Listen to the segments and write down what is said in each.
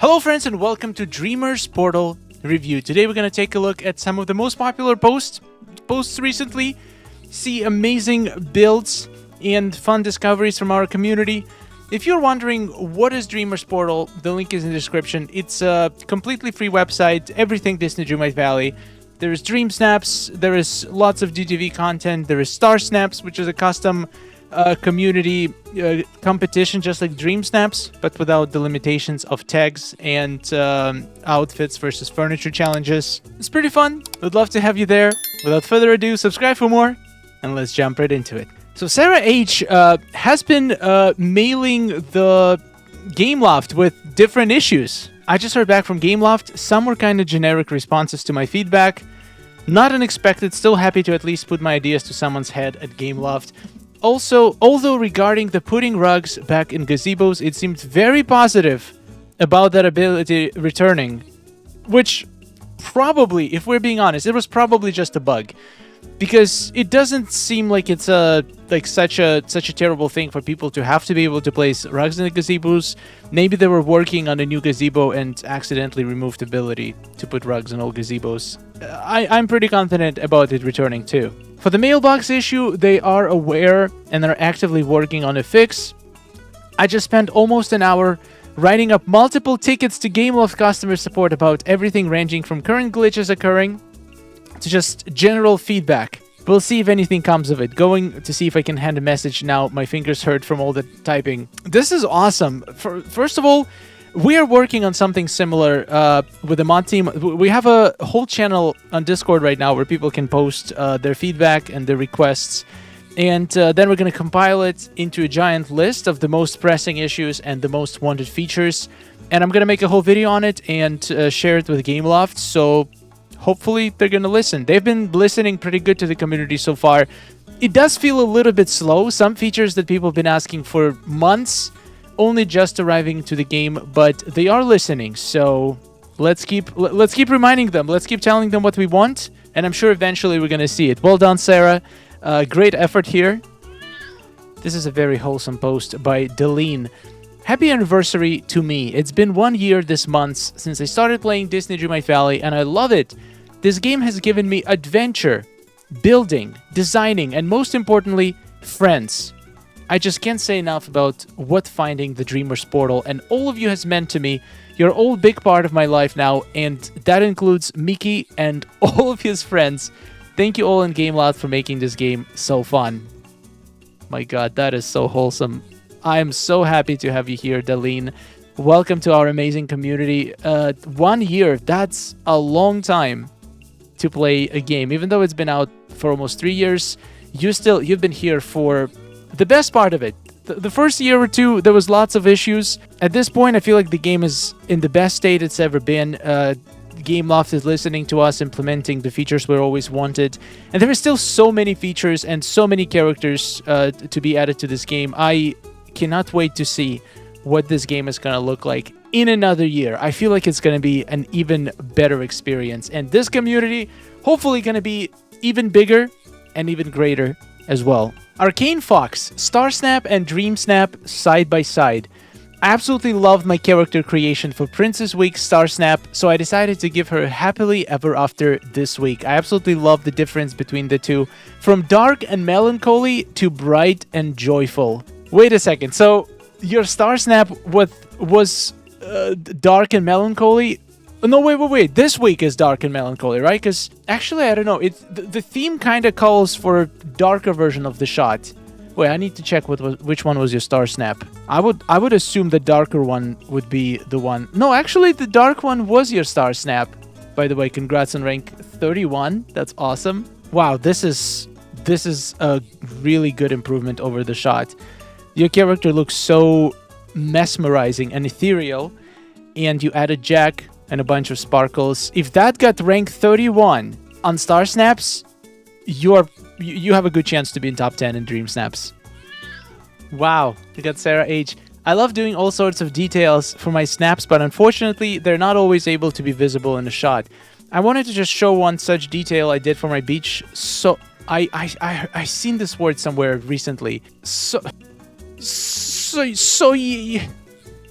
Hello friends and welcome to Dreamer's Portal Review. Today we're going to take a look at some of the most popular posts recently, see amazing builds and fun discoveries from our community. If you're wondering what is Dreamer's Portal, the link is in the description. It's a completely free website, everything Disney Dreamlight Valley. There is Dream Snaps, there is lots of DDLV content, there is Star Snaps, which is a custom community competition just like Dream Snaps, but without the limitations of tags and outfits versus furniture challenges. It's pretty fun. Would love to have you there. Without further ado, subscribe for more, and let's jump right into it. So Sarah H has been mailing the Gameloft with different issues. I just heard back from Gameloft. Some were kind of generic responses to my feedback. Not unexpected, still happy to at least put my ideas to someone's head at Gameloft. Also, although regarding the putting rugs back in gazebos, it seemed very positive about that ability returning, which probably, if we're being honest, it was probably just a bug, because it doesn't seem like it's such a terrible thing for people to have to be able to place rugs in the gazebos. Maybe they were working on a new gazebo and accidentally removed the ability to put rugs in old gazebos. I'm pretty confident about it returning too. For the mailbox issue, they are aware and are actively working on a fix. I just spent almost an hour writing up multiple tickets to Gameloft customer support about everything ranging from current glitches occurring to just general feedback. We'll see if anything comes of it. Going to see if I can hand a message now. My fingers hurt from all the typing. This is awesome. First of all, we are working on something similar with the mod team. We have a whole channel on Discord right now where people can post their feedback and their requests. And then we're going to compile it into a giant list of the most pressing issues and the most wanted features. And I'm going to make a whole video on it and share it with Gameloft. So hopefully they're going to listen. They've been listening pretty good to the community so far. It does feel a little bit slow. Some features that people have been asking for months only just arriving to the game, but they are listening, so let's keep reminding them. Let's keep telling them what we want, and I'm sure eventually we're gonna see it. Well done, Sarah. Great effort here. This is a very wholesome post by Deline. Happy anniversary to me. It's been 1 year this month since I started playing Disney Dreamlight Valley, and I love it. This game has given me adventure, building, designing, and most importantly, friends. I just can't say enough about what finding the Dreamer's Portal and all of you has meant to me. You're all a big part of my life now, and that includes Mickey and all of his friends. Thank you all in Gameloft for making this game so fun. My god, that is so wholesome. I am so happy to have you here, Deline. Welcome to our amazing community. 1 year, that's a long time to play a game. Even though it's been out for almost 3 years, you've been here for the best part of it. The first year or two, there was lots of issues. At this point, I feel like the game is in the best state it's ever been. Gameloft is listening to us, implementing the features we always wanted. And there are still so many features and so many characters to be added to this game. I cannot wait to see what this game is going to look like in another year. I feel like it's going to be an even better experience. And this community, hopefully going to be even bigger and even greater as well. Arcane Fox, Star Snap and Dream Snap side by side. I absolutely loved my character creation for Princess Week Star Snap, so I decided to give her happily ever after this week. I absolutely love the difference between the two, from dark and melancholy to bright and joyful. Wait a second, so your Star Snap was dark and melancholy? No, wait. This week is dark and melancholy, right? Because actually, I don't know. The theme kind of calls for a darker version of the shot. Wait, I need to check which one was your Star Snap. I would assume the darker one would be the one. No, actually, the dark one was your Star Snap. By the way, congrats on rank 31. That's awesome. Wow, this is a really good improvement over the shot. Your character looks so mesmerizing and ethereal, and you added Jack and a bunch of sparkles. If that got rank 31 on Star Snaps, you have a good chance to be in top 10 in Dream Snaps. Wow, we got Sarah H. I love doing all sorts of details for my snaps, but unfortunately, they're not always able to be visible in a shot. I wanted to just show one such detail I did for my beach. So I seen this word somewhere recently.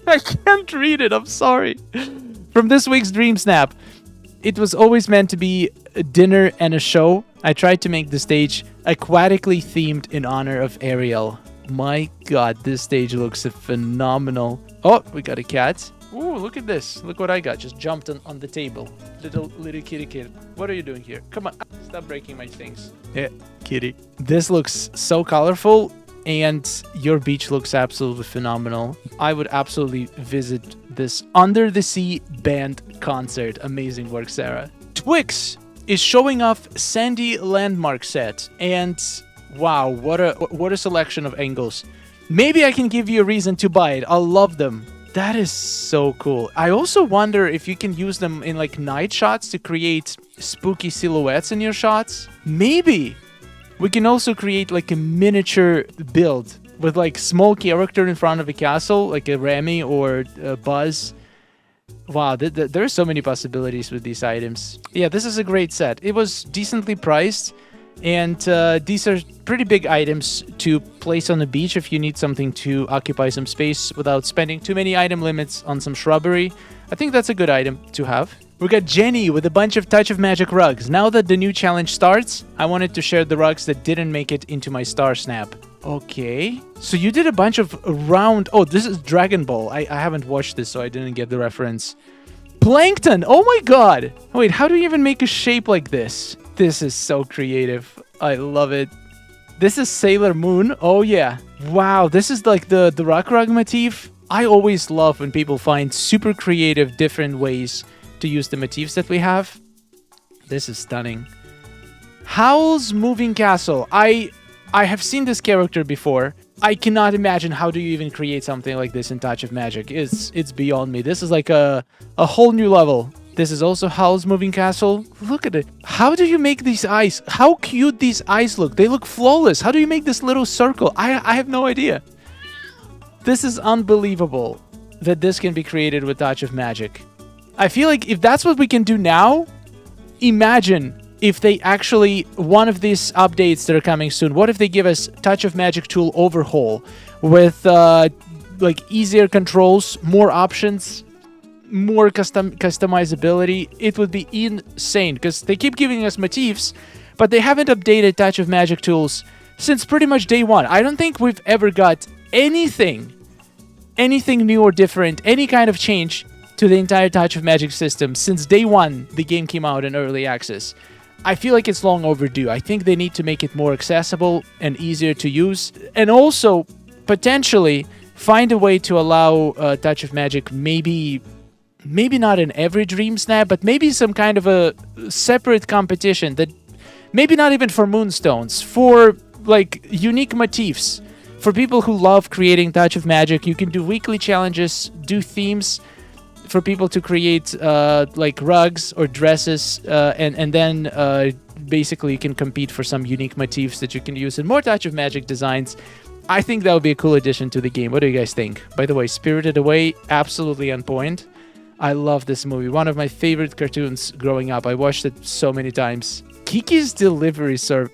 I can't read it. I'm sorry. From this week's Dream Snap. It was always meant to be a dinner and a show. I tried to make the stage aquatically themed in honor of Ariel. My god, this stage looks phenomenal. Oh, we got a cat. Ooh, look at this. Look what I got. Just jumped on the table. Little kitty kid. What are you doing here? Come on. Stop breaking my things. Yeah, kitty. This looks so colorful, and your beach looks absolutely phenomenal. I would absolutely visit this Under the Sea band concert. Amazing work, Sarah. Twix is showing off Sandy Landmark set, and wow, what a selection of angles. Maybe I can give you a reason to buy it. I'll love them. That is so cool. I also wonder if you can use them in like night shots to create spooky silhouettes in your shots. Maybe we can also create like a miniature build with like small character in front of a castle, like a Remy or a Buzz. Wow, there are so many possibilities with these items. Yeah, this is a great set. It was decently priced. And these are pretty big items to place on the beach if you need something to occupy some space without spending too many item limits on some shrubbery. I think that's a good item to have. We got Jenny with a bunch of Touch of Magic rugs. Now that the new challenge starts, I wanted to share the rugs that didn't make it into my star snap. Okay. So you did a bunch of round... Oh, this is Dragon Ball. I haven't watched this, so I didn't get the reference. Plankton! Oh my god! Wait, how do you even make a shape like this? This is so creative. I love it. This is Sailor Moon. Oh yeah. Wow, this is like the rock rug motif. I always love when people find super creative different ways to use the motifs that we have. This is stunning. Howl's Moving Castle. I have seen this character before. I cannot imagine how do you even create something like this in Touch of Magic. It's beyond me. This is like a whole new level. This is also Howl's Moving Castle. Look at it. How do you make these eyes? How cute these eyes look. They look flawless. How do you make this little circle? I have no idea. This is unbelievable that this can be created with Touch of Magic. I feel like if that's what we can do now, imagine if they actually, one of these updates that are coming soon, what if they give us Touch of Magic tool overhaul with like easier controls, more options, more customizability? It would be insane because they keep giving us motifs, but they haven't updated Touch of Magic tools since pretty much day one. I don't think we've ever got anything new or different, any kind of change to the entire Touch of Magic system since day one the game came out in early access. I feel like it's long overdue. I think they need to make it more accessible and easier to use, and also potentially find a way to allow Touch of Magic, maybe not in every Dream Snap, but maybe some kind of a separate competition that maybe not even for Moonstones, for like unique motifs. For people who love creating Touch of Magic, you can do weekly challenges, do themes for people to create like rugs or dresses, and then basically you can compete for some unique motifs that you can use in more Touch of Magic designs. I think that would be a cool addition to the game. What do you guys think? By the way, Spirited Away, absolutely on point. I love this movie. One of my favorite cartoons growing up. I watched it so many times. Kiki's Delivery Service.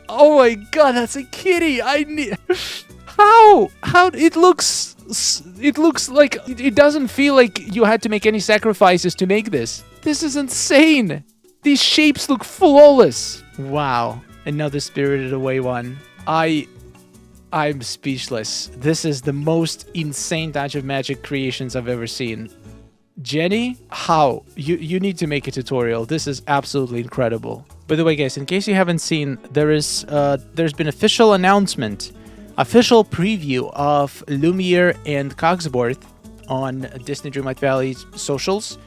Oh my god, that's a kitty. I need... How it looks like it doesn't feel like you had to make any sacrifices to make this. This is insane. These shapes look flawless. Wow. Another Spirited Away one. I'm speechless. This is the most insane Touch of Magic creations I've ever seen. Jenny, how? You need to make a tutorial. This is absolutely incredible. By the way, guys, in case you haven't seen, there's been official announcement, official preview of Lumiere and Cogsworth on Disney Dreamlight Valley socials,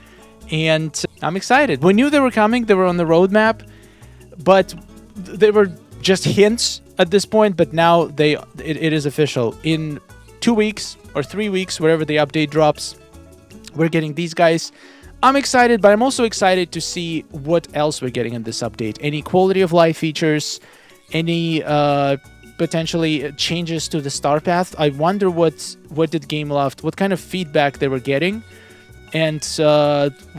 and I'm excited. We knew they were coming. They were on the roadmap, but they were just hints at this point. But now it is official. In 2 weeks or 3 weeks, wherever the update drops, we're getting these guys. I'm excited, but I'm also excited to see what else we're getting in this update. Any quality of life features, any potentially changes to the star path. I wonder what did Gameloft, what kind of feedback they were getting, and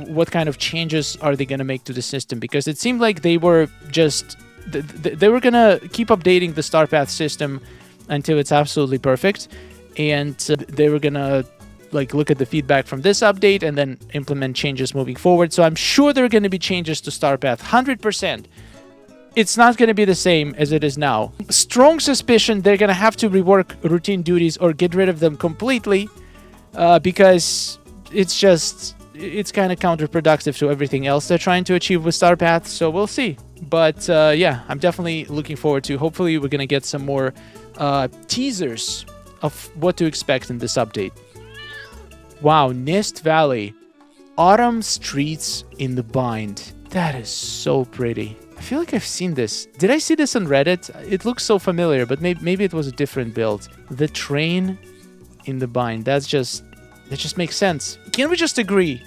what kind of changes are they going to make to the system, because it seemed like they were just they were going to keep updating the star path system until it's absolutely perfect, and they were going to like look at the feedback from this update and then implement changes moving forward. So I'm sure there are going to be changes to Star Path, 100%. It's not going to be the same as it is now. Strong suspicion they're going to have to rework routine duties or get rid of them completely, because it's kind of counterproductive to everything else they're trying to achieve with Star Path. So we'll see. But yeah, I'm definitely looking forward to. Hopefully we're going to get some more teasers of what to expect in this update. Wow, Mist Valley. Autumn streets in the bind. That is so pretty. I feel like I've seen this. Did I see this on Reddit? It looks so familiar, but maybe it was a different build. The train in the bind. That just makes sense. Can we just agree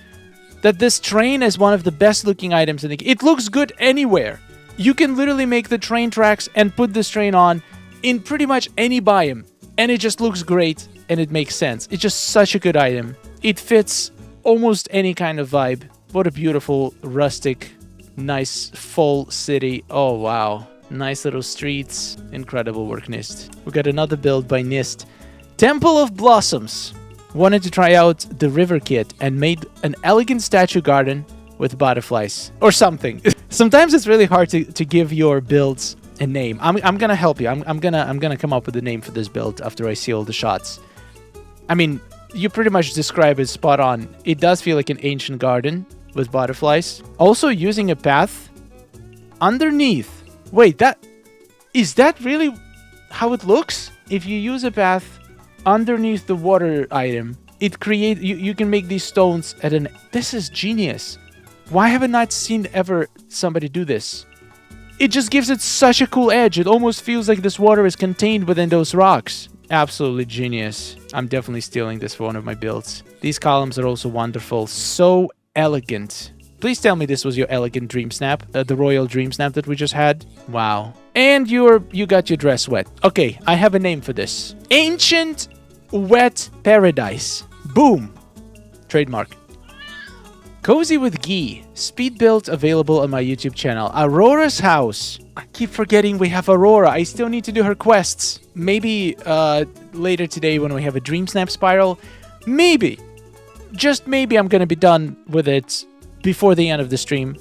that this train is one of the best looking items in the game? It looks good anywhere. You can literally make the train tracks and put this train on in pretty much any biome, and it just looks great and it makes sense. It's just such a good item. It fits almost any kind of vibe. What a beautiful, rustic, nice, full city. Oh, wow. Nice little streets. Incredible work, Nist. We got another build by Nist. Temple of Blossoms. Wanted to try out the river kit and made an elegant statue garden with butterflies. Or something. Sometimes it's really hard to give your builds a name. I'm gonna help you. I'm gonna come up with a name for this build after I see all the shots. I mean, you pretty much describe it spot on. It does feel like an ancient garden with butterflies. Also using a path underneath. Wait, is that really how it looks? If you use a path underneath the water item, it create you can make these stones at an... This is genius. Why have I not seen ever somebody do this? It just gives it such a cool edge. It almost feels like this water is contained within those rocks. Absolutely genius. I'm definitely stealing this for one of my builds. These columns are also wonderful. So elegant. Please tell me this was your elegant dream snap, the royal dream snap that we just had. Wow. And you got your dress wet. Okay, I have a name for this. Ancient Wet Paradise. Boom. Trademark. Cozy with Ghee. Speed build available on my YouTube channel. Aurora's house. I keep forgetting we have Aurora. I still need to do her quests. Maybe later today when we have a Dream Snap Spiral. Maybe. Just maybe I'm gonna be done with it before the end of the stream.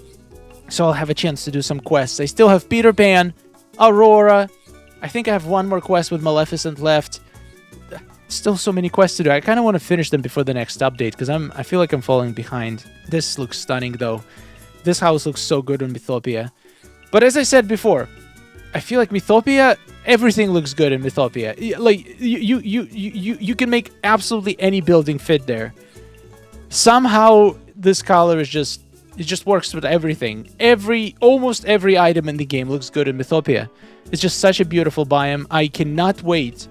So I'll have a chance to do some quests. I still have Peter Pan, Aurora. I think I have one more quest with Maleficent left. Still so many quests to do. I kind of want to finish them before the next update because I feel like I'm falling behind. This looks stunning though. This house looks so good on Mythopia. But as I said before, I feel like Mythopia, everything looks good in Mythopia. Like you can make absolutely any building fit there. Somehow this color is just, it just works with everything. Almost every item in the game looks good in Mythopia. It's just such a beautiful biome. I cannot wait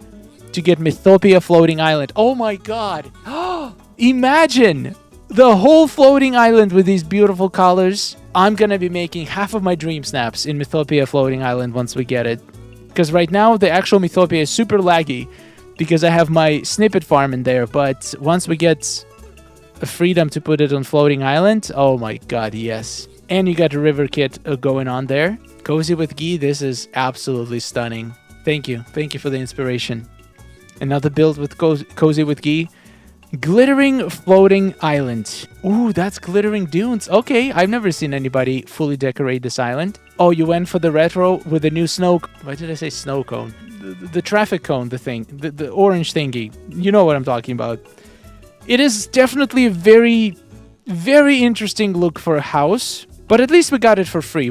to get Mythopia Floating Island. Oh my god. Imagine the whole floating island with these beautiful colors. I'm gonna be making half of my dream snaps in Mythopia Floating Island once we get it. Because right now the actual Mythopia is super laggy because I have my snippet farm in there. But once we get a freedom to put it on Floating Island, oh my god, yes. And you got a river kit going on there. Cozy with Ghee, this is absolutely stunning. Thank you for the inspiration. Another build with Cozy with Ghee. Glittering Floating Island. Ooh, that's Glittering Dunes. Okay, I've never seen anybody fully decorate this island. Oh, you went for the retro with the new snow... Why did I say snow cone? The traffic cone, the thing. The orange thingy. You know what I'm talking about. It is definitely a very, very interesting look for a house. But at least we got it for free.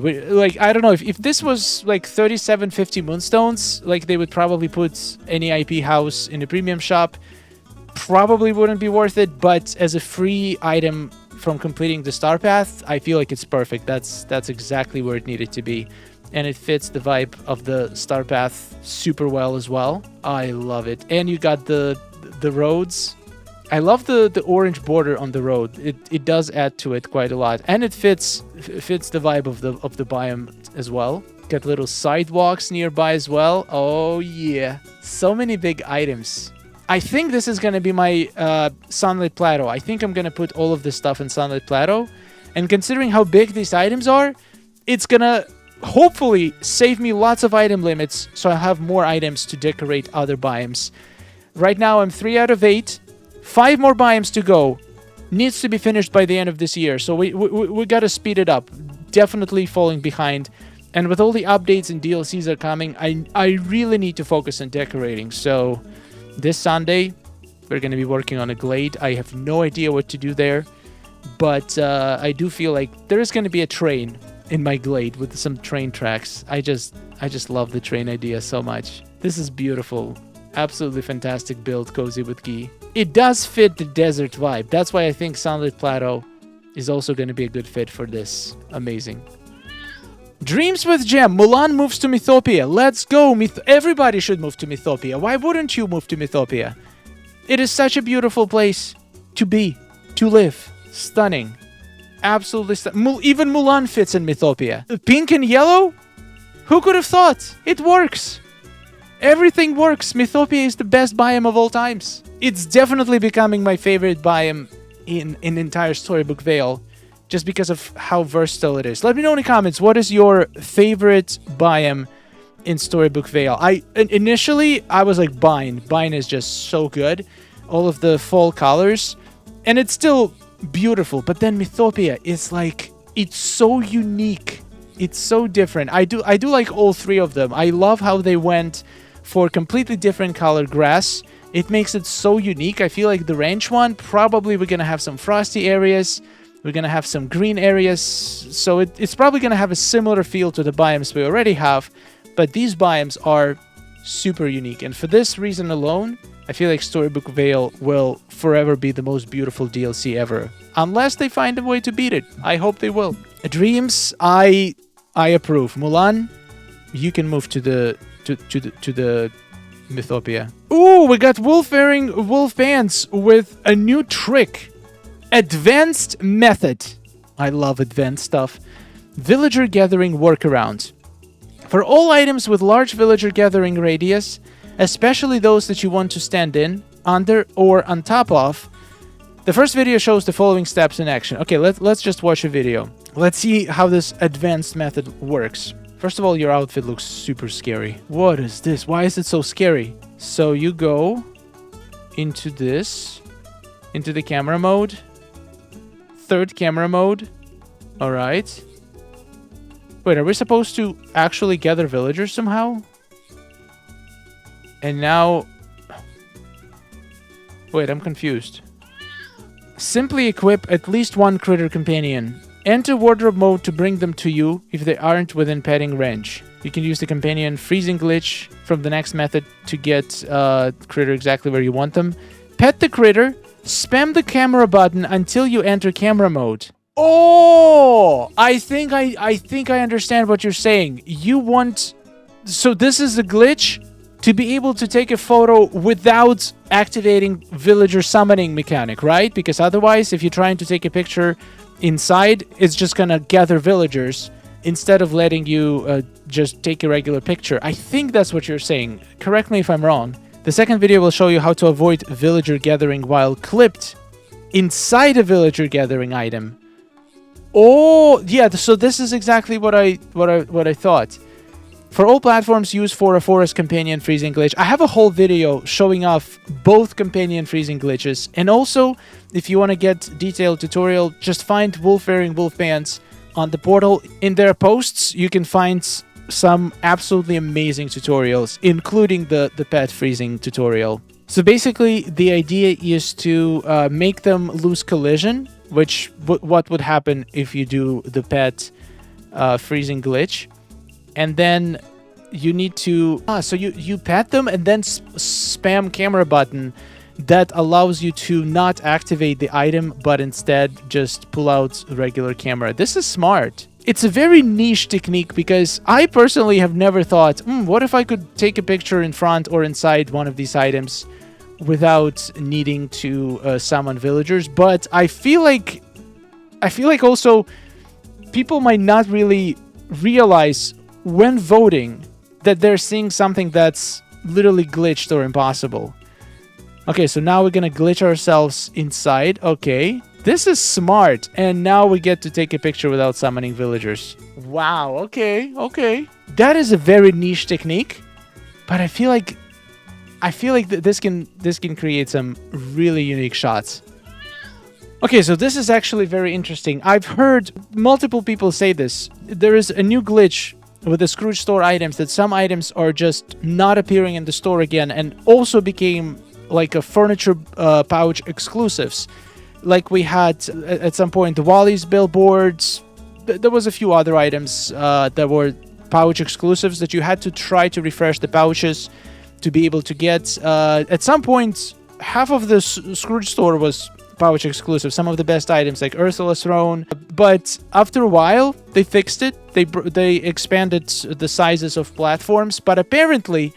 I don't know, if this was like 37.50 moonstones, like they would probably put any IP house in a premium shop, probably wouldn't be worth it. But as a free item from completing the Star Path, I feel like it's perfect. That's exactly where it needed to be. And it fits the vibe of the Star Path super well as well. I love it. And you got the roads. I love the orange border on the road. It does add to it quite a lot, and it fits the vibe of the biome as well. Got little sidewalks nearby as well. Oh yeah, so many big items. I think this is gonna be my Sunlit Plateau. I think I'm gonna put all of this stuff in Sunlit Plateau, and considering how big these items are, it's gonna hopefully save me lots of item limits, so I have more items to decorate other biomes. Right now I'm 3 out of 8. 5 more biomes to go. Needs to be finished by the end of this year, so we gotta speed it up. Definitely falling behind. And with all the updates and DLCs that are coming, I really need to focus on decorating. So this Sunday, we're going to be working on a glade. I have no idea what to do there, but I do feel like there is going to be a train in my glade with some train tracks. I just love the train idea so much. This is beautiful. Absolutely fantastic build, Cozy with Ghee. It does fit the desert vibe. That's why I think Sunlit Plateau is also going to be a good fit for this. Amazing. Dreams with Gem. Mulan moves to Mythopia. Let's go. Everybody should move to Mythopia. Why wouldn't you move to Mythopia? It is such a beautiful place to be, to live. Stunning. Absolutely stunning. Even Mulan fits in Mythopia. Pink and yellow? Who could have thought? It works. Everything works. Mythopia is the best biome of all times. It's definitely becoming my favorite biome in entire Storybook Vale, just because of how versatile it is. Let me know in the comments, what is your favorite biome in Storybook Vale? Initially, I was like Biome. Biome is just so good. All of the fall colors. And it's still beautiful. But then Mythopia is like, it's so unique. It's so different. I do like all 3 of them. I love how they went for completely different colored grass. It makes it so unique. I feel like the ranch one, probably we're going to have some frosty areas. We're going to have some green areas. So it's probably going to have a similar feel to the biomes we already have. But these biomes are super unique. And for this reason alone, I feel like Storybook Vale will forever be the most beautiful DLC ever. Unless they find a way to beat it. I hope they will. Dreams, I approve. Mulan, you can move to the Mythopia. Ooh, we got wolf-wearing wolf pants with a new trick. Advanced method. I love advanced stuff. Villager gathering workaround. For all items with large villager gathering radius, especially those that you want to stand in, under, or on top of, the first video shows the following steps in action. Okay, let's just watch a video. Let's see how this advanced method works. First of all, your outfit looks super scary. What is this? Why is it so scary? So you go into this, into the camera mode, 3rd camera mode. All right. Wait, are we supposed to actually gather villagers somehow? And now... Wait, I'm confused. Simply equip at least 1 critter companion. Enter wardrobe mode to bring them to you if they aren't within petting range. You can use the companion freezing glitch from the next method to get critter exactly where you want them. Pet the critter. Spam the camera button until you enter camera mode. Oh, I think I understand what you're saying. You want... So this is a glitch to be able to take a photo without activating villager summoning mechanic, right? Because otherwise, if you're trying to take a picture inside, it's just gonna gather villagers instead of letting you just take a regular picture. I think that's what you're saying. Correct me if I'm wrong. The second video will show you how to avoid villager gathering while clipped inside a villager gathering item. Oh, yeah, so this is exactly what I thought. For all platforms, use for a forest companion freezing glitch. I have a whole video showing off both companion freezing glitches. And also, if you want to get detailed tutorial, just find wolf-wearing wolf pants on the portal. In their posts, you can find some absolutely amazing tutorials, including the pet freezing tutorial. So basically, the idea is to make them lose collision, which what would happen if you do the pet freezing glitch. And then you need to... so you pet them and then spam camera button that allows you to not activate the item, but instead just pull out regular camera. This is smart. It's a very niche technique because I personally have never thought, what if I could take a picture in front or inside one of these items without needing to summon villagers? But I feel like also people might not really realize when voting that they're seeing something that's literally glitched or impossible. Okay, so now we're gonna glitch ourselves inside. Okay, this is smart. And now we get to take a picture without summoning villagers. Wow, okay. That is a very niche technique, but I feel like I feel like this can create some really unique shots. Okay, so this is actually very interesting. I've heard multiple people say this. There is a new glitch with the Scrooge store items that some items are just not appearing in the store again, and also became like a furniture pouch exclusives. Like we had at some point the Wally's billboards. There was a few other items that were pouch exclusives that you had to try to refresh the pouches to be able to get. At some point, half of the Scrooge store was pouch exclusive. Some of the best items like Ursula's throne. But after a while, they fixed it. They expanded the sizes of platforms. But apparently,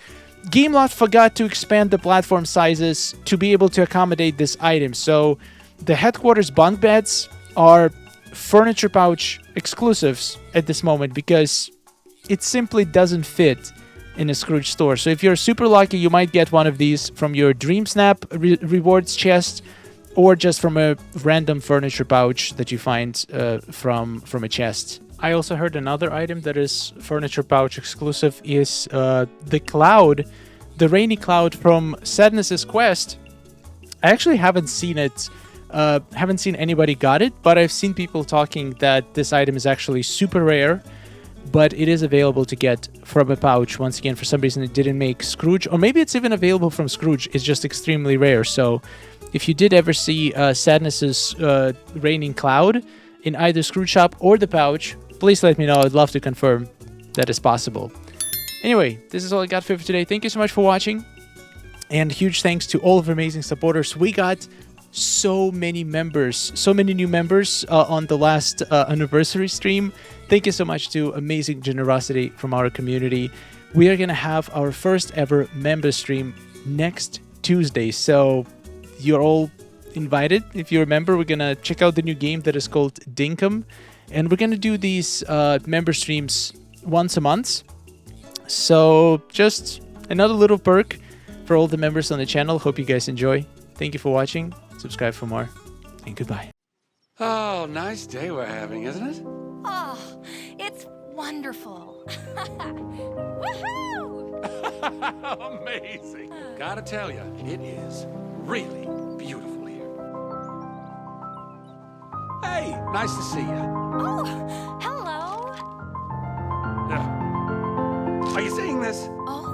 Gamelot forgot to expand the platform sizes to be able to accommodate this item. So the headquarters bunk beds are furniture pouch exclusives at this moment because it simply doesn't fit in a Scrooge store. So if you're super lucky, you might get one of these from your DreamSnap rewards chest, or just from a random furniture pouch that you find from a chest. I also heard another item that is furniture pouch exclusive is the cloud, the rainy cloud from Sadness's Quest. I actually haven't seen it. Haven't seen anybody got it, but I've seen people talking that this item is actually super rare, but it is available to get from a pouch. Once again, for some reason it didn't make Scrooge, or maybe it's even available from Scrooge. It's just extremely rare. So if you did ever see Sadness's raining cloud in either Scrooge shop or the pouch, please let me know. I'd love to confirm that is possible. Anyway, this is all I got for you today. Thank you so much for watching, and huge thanks to all of our amazing supporters. We got so many members, so many new members on the last anniversary stream. Thank you so much to amazing generosity from our community. We are going to have our first ever member stream next Tuesday, so you're all invited. If you remember, we're going to check out the new game that is called Dinkum, and we're going to do these member streams once a month. So just another little perk for all the members on the channel. Hope you guys enjoy. Thank you for watching. Subscribe for more, and goodbye. Oh, nice day we're having, isn't it? Oh, it's wonderful. Woohoo! Amazing. Gotta tell you, it is really beautiful here. Hey, nice to see you. Oh, hello. Are you seeing this? Oh.